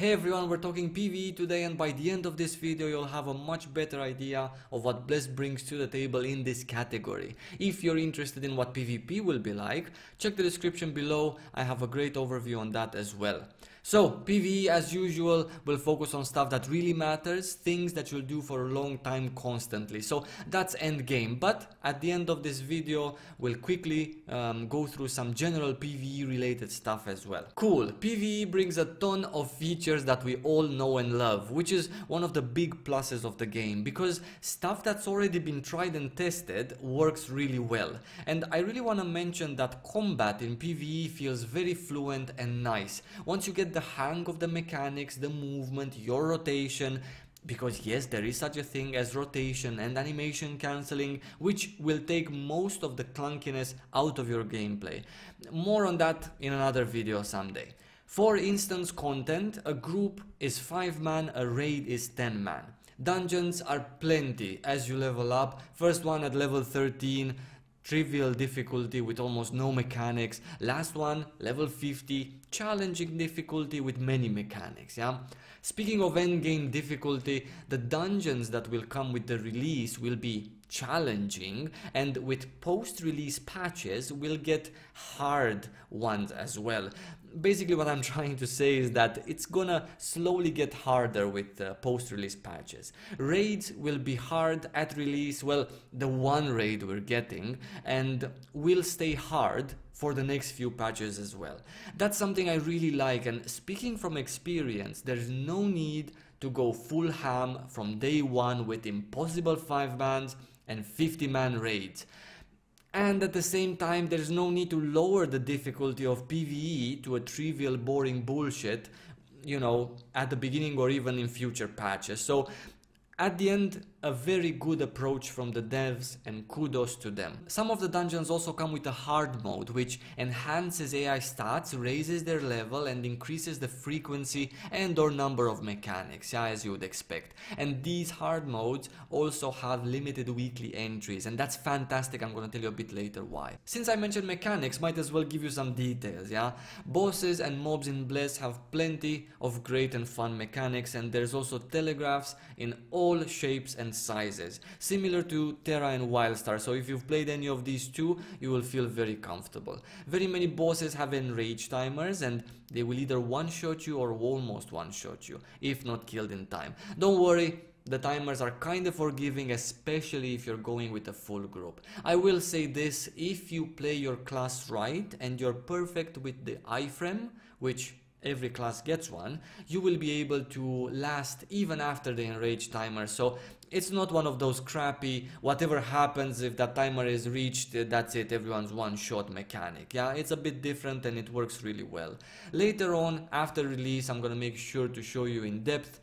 Hey everyone, we're talking PvE today, and by the end of this video you'll have a much better idea of what Bless brings to the table in this category. If you're interested in what PvP will be like, check the description below, I have a great overview on that as well. So, PvE as usual will focus on stuff that really matters, things that you'll do for a long time constantly. So that's endgame, but at the end of this video we'll quickly go through some general PvE related stuff as well. Cool, PvE brings a ton of features that we all know and love, which is one of the big pluses of the game, because stuff that's already been tried and tested works really well. And I really want to mention that combat in PvE feels very fluent and nice. Once you get the hang of the mechanics, the movement, your rotation, because yes, there is such a thing as rotation and animation cancelling, which will take most of the clunkiness out of your gameplay. More on that in another video someday. For instance content, a group is 5 man, a raid is 10 man. Dungeons are plenty as you level up. First one at level 13, trivial difficulty with almost no mechanics. Last one, level 50, challenging difficulty with many mechanics, yeah? Speaking of endgame difficulty, the dungeons that will come with the release will be challenging, and with post-release patches we'll get hard ones as well. Basically what I'm trying to say is that it's gonna slowly get harder with post-release patches. Raids will be hard at release, well, the one raid we're getting, and will stay hard for the next few patches as well. That's something I really like, and speaking from experience, there's no need to go full ham from day one with impossible 5 mans and 50 man raids. And at the same time, there's no need to lower the difficulty of PvE to a trivial, boring bullshit, you know, at the beginning or even in future patches. So at the end, a very good approach from the devs, and kudos to them. Some of the dungeons also come with a hard mode, which enhances AI stats, raises their level, and increases the frequency and or number of mechanics, yeah, as you would expect. And these hard modes also have limited weekly entries, and that's fantastic. I'm gonna tell you a bit later why. Since I mentioned mechanics, might as well give you some details, yeah? Bosses and mobs in Bless have plenty of great and fun mechanics, and there's also telegraphs in all shapes and sizes, similar to Terra and Wildstar. So if you've played any of these two, you will feel very comfortable. Very many bosses have enrage timers, and they will either one-shot you or almost one-shot you, if not killed in time. Don't worry, the timers are kind of forgiving, especially if you're going with a full group. I will say this, if you play your class right and you're perfect with the iframe, which every class gets one, you will be able to last even after the enrage timer. So it's not one of those crappy, whatever happens if that timer is reached, that's it, everyone's one shot mechanic. Yeah, it's a bit different and it works really well. Later on, after release, I'm gonna make sure to show you in depth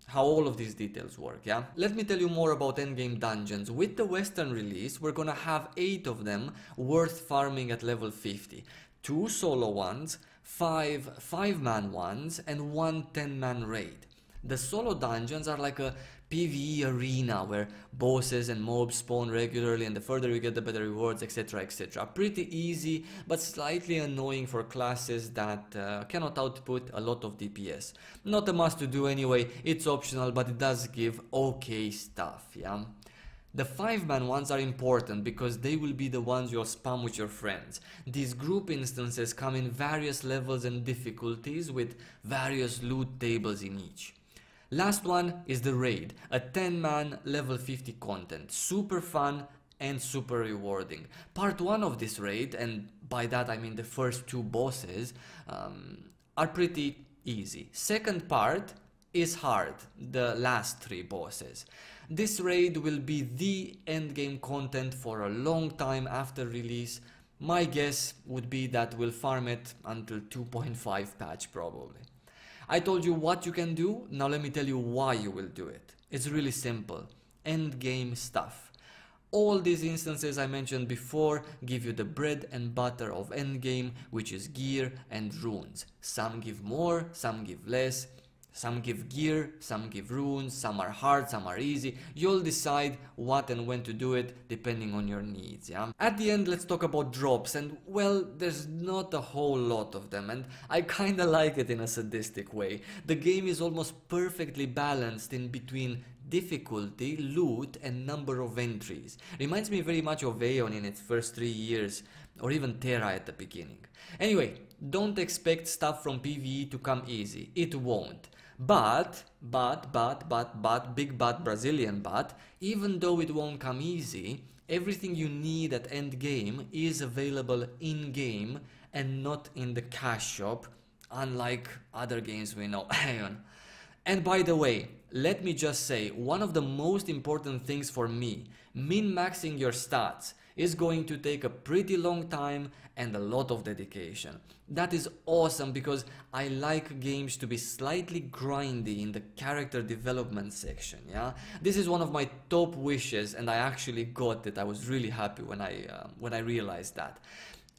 how all of these details work, yeah? Let me tell you more about Endgame Dungeons. With the Western release, we're gonna have 8 of them worth farming at level 50. 2 solo ones, 5 5-man ones, and 1 10-man raid. The solo dungeons are like a PvE arena where bosses and mobs spawn regularly, and the further you get the better rewards, etc, etc. Pretty easy, but slightly annoying for classes that cannot output a lot of DPS. Not a must to do anyway, it's optional, but it does give okay stuff, yeah? The 5-man ones are important because they will be the ones you'll spam with your friends. These group instances come in various levels and difficulties with various loot tables in each. Last one is the raid, a 10-man level 50 content, super fun and super rewarding. Part 1 of this raid, and by that I mean the first 2 bosses, are pretty easy. Second part is hard, the last 3 bosses. This raid will be the endgame content for a long time after release. My guess would be that we'll farm it until 2.5 patch probably. I told you what you can do, now let me tell you why you will do it. It's really simple. Endgame stuff. All these instances I mentioned before give you the bread and butter of endgame, which is gear and runes. Some give more, some give less. Some give gear, some give runes, some are hard, some are easy. You'll decide what and when to do it depending on your needs, yeah? At the end, let's talk about drops, and well, there's not a whole lot of them, and I kinda like it in a sadistic way. The game is almost perfectly balanced in between difficulty, loot, and number of entries. Reminds me very much of Hieron in its first 3 years, or even Terra at the beginning. Anyway, don't expect stuff from PvE to come easy. It won't. But, big but Brazilian but, even though it won't come easy, everything you need at endgame is available in-game and not in the cash shop, unlike other games we know. And by the way, let me just say, one of the most important things for me, min-maxing your stats, is going to take a pretty long time and a lot of dedication. That is awesome because I like games to be slightly grindy in the character development section, yeah? This is one of my top wishes and I actually got it. I was really happy when I realized that.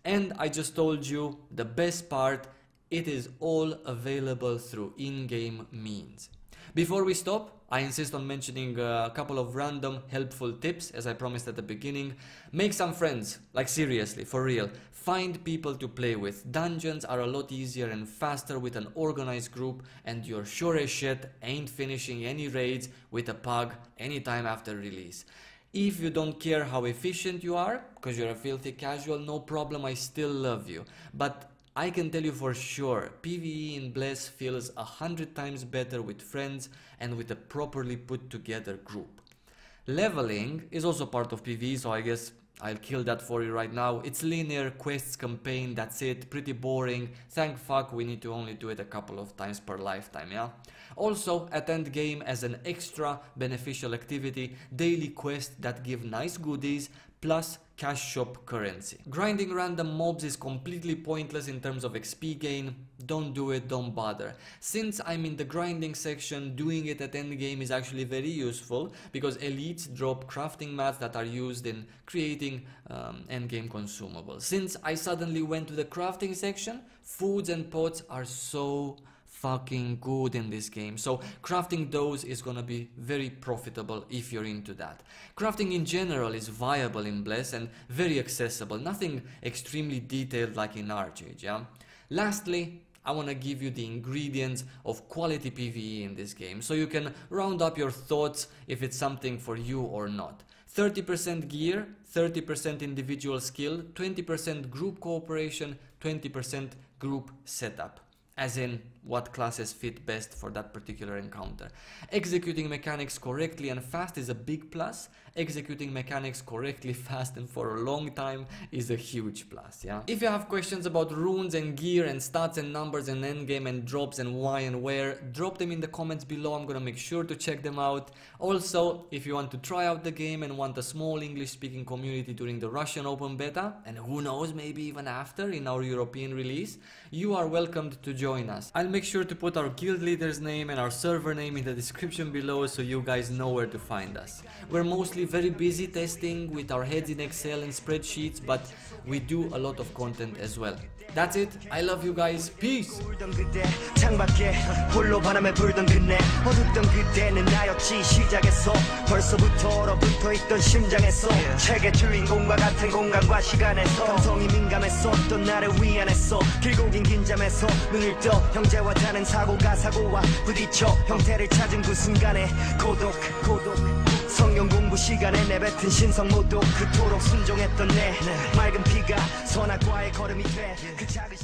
And I just told you the best part, it is all available through in-game means. Before we stop, I insist on mentioning a couple of random helpful tips, as I promised at the beginning. Make some friends, like seriously, for real. Find people to play with. Dungeons are a lot easier and faster with an organized group, and you're sure as shit ain't finishing any raids with a pug anytime after release. If you don't care how efficient you are, because you're a filthy casual, no problem, I still love you. But I can tell you for sure, PvE in Bless feels 100 times better with friends and with a properly put together group. Leveling is also part of PvE, so I guess I'll kill that for you right now. It's linear, quests, campaign, that's it, pretty boring. Thank fuck we need to only do it a couple of times per lifetime, yeah? Also, at endgame as an extra beneficial activity, daily quests that give nice goodies, plus cash shop currency. Grinding random mobs is completely pointless in terms of XP gain. Don't do it, don't bother. Since I'm in the grinding section, doing it at endgame is actually very useful because elites drop crafting mats that are used in creating endgame consumables. Since I suddenly went to the crafting section, foods and pots are so fucking good in this game, so crafting those is gonna be very profitable if you're into that. Crafting in general is viable in Bless and very accessible, nothing extremely detailed like in Archage, yeah? Lastly, I wanna give you the ingredients of quality PvE in this game, so you can round up your thoughts if it's something for you or not. 30% gear, 30% individual skill, 20% group cooperation, 20% group setup. As in, what classes fit best for that particular encounter. Executing mechanics correctly and fast is a big plus. Executing mechanics correctly, fast and for a long time is a huge plus, yeah? If you have questions about runes and gear and stats and numbers and endgame and drops and why and where, drop them in the comments below, I'm gonna make sure to check them out. Also, if you want to try out the game and want a small English-speaking community during the Russian open beta, and who knows, maybe even after in our European release, you are welcomed to join us. I'll make sure to put our guild leader's name and our server name in the description below so you guys know where to find us. We're mostly very busy testing with our heads in Excel and spreadsheets, but we do a lot of content as well. That's it. I love you guys. Peace. 창밖에 홀로 바람에 불던 그네 어둡던 그때는 나였지 시작했어 벌써부터 얼어붙어 있던 심장에서 책의 주인공과 같은 공간과 시간에서 감성이 민감했었던 나를 위안했어 길고 긴 긴장에서 눈을 떠 형제와 다른 사고가 사고와 부딪혀 형태를 찾은 그 순간에 고독 성경 공부 시간에 내뱉은 신성 모독 그토록 순종했던 내 맑은 피가 선악과의 걸음이 돼 그 작은